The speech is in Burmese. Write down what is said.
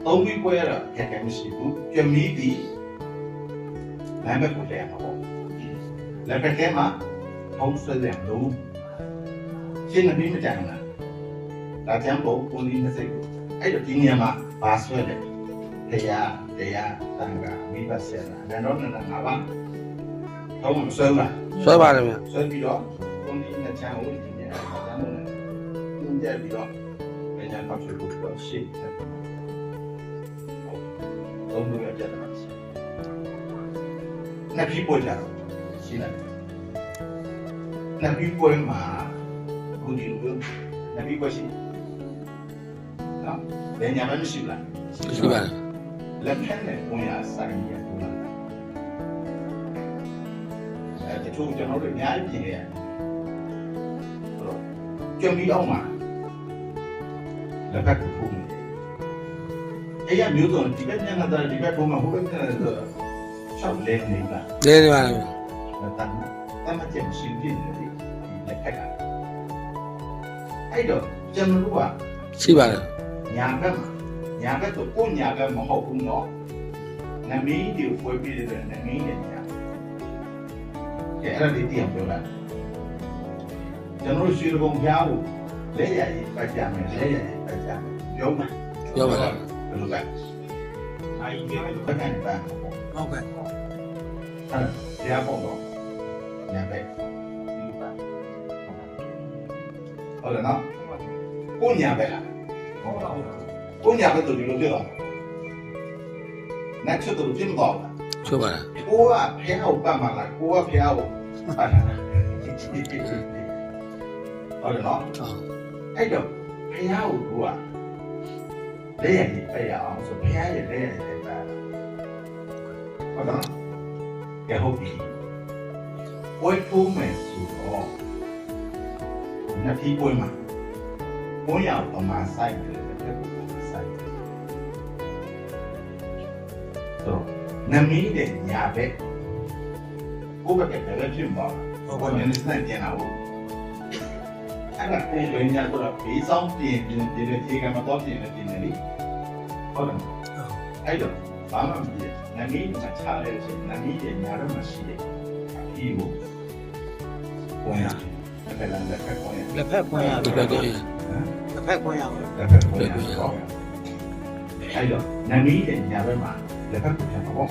သုံးပြီးပွဲရတာခက်ခဲမရှိဘူးကြွမီးဒီလမ်းဘက်ကိုလဲရမှာပေါ့လက်ဖက်ထဲမှာထုံးဆွဲတယ်လို့ရှင်းနေပြီမကြမ်းလားဒါကြောင့်ဘုံကိုင်းနေစိတ်ကိုအဲ့တော့ဒီနေရာမှာဘာဆွဲလဲတရားတန်ခါမိဘဆရာနာတော့နာငါပါထုံးဆွဲလား ဆွဲပါတယ်ဗျ ဆွဲပြီးတော့ကိုင်းနေချမ်းကိုဒီနေရာမှာဒါမှမဟုတ်ညင်ကြပြီးတော့ဘယ်ညာကောက်ချလို့တော့ရှင်းတယ်သုံးလို့ရကြတယ်နှစ်ပြီးပွဲကြတော့ရှင်းတယ်နှစ်ပြီးပွဲမှာကိုဒီလိုနှစ်ပြီးပွဲရှိနော်ဘယ်ညာမှမရှိဘူးလား ရှိပါတယ် လက်ဖက်နဲ့ဝင်ရဆိုင်ရဘူးလားတချို့ကျွန်တော်တို့အများကြီးပြင်ရတယ်ကြွမီအောင်မှာလက်ဖက်ကိုထုံးတယ်အဲ့ရမျိုးစုံဒီဘက်ညနေသားဒီဘက်ပုံမှာဟိုဘက်ကနေဆိုရှောက်လဲနေလား လဲနေပါတယ်ဗျ တမ်းချက်ရှင်းပြနေတယ်လက်ဖက်ကအဲ့တော့ကျွန်တော်တို့က ရှိပါတယ် ညာဘက်တော့ကိုညာဘက်မဟုတ်ဘူးနော်နမီးဒီကိုပွဲပြီးတဲ့နမီးနဲ့ညာကဲအဲ့ဒါလေးတင်ပြောလိုက်ကျွန်တော်ရွှေဘုံဖျားကိုလက်ရည်ပတ်ကြမယ်လက်ရည်ပတ်ကြမယ်ပြောမှာ ပြောပါတယ် ဘယ်လိုလဲအာကြီးကဘယ်ကနေပါ့ ဟုတ်ကဲ့ ဘုရားပေါ့တော့ညာဘက်ဒီပါဟုတ်တယ်နော်ကိုညာဘက်လားဟုတ်ပါဘူးကိုညာဘက်တို့ဒီလိုပြောတော့နောက်ချက်တို့ပြင်တော့ ဆိုပါတယ် ကိုကဖះကိုပတ်မှာလားကိုကဖះကိုပတ်တာလားဟုတ်တယ်နော်အဲ့တော့ဖះကိုကိုကလက်ရည်ပြရအောင်ဆိုဖះရဲ့လက်ရည်ပြတာဟုတ်တယ်နော်ကဲဟုတ်ပြီပွဲထိုးမယ်ဆိုတော့နှစ်ပြီးပွဲမှာဘုံရအောင်ပမာဆိုင်တယ်တဲ့ကိုဆိုင်ဆိုနမီးတဲ့ညာဘက်ကိုဘက်ကလည်းဖြစ်ပါတော့ဘာမှမစနိုင်ပြန်တော့အဲ့ဒါကိုဘယ်ညာတော့ဘေးဆောင်ပြင်ဒီဒီကမှာတော့ပြင်နေတယ်လေဟုတ်တယ်အဲ့တော့ဘာမှမဖြစ်နမီးမှာချလဲဆိုနမီးရဲ့ညာတော့မရှိတယ်ဒီကိုဝင်ရလက်ဖက်ဝင်ရ လက်ဖက်ခွင့်ရ ဒီဘက်ကို လက်ဖက်ခွင့်ရ လက်ဖက်ဝင်ရအဲ့တော့နမီးရဲ့ညာဘက်မှာလက်ဖက်ကိုပြန်ပါပေါ့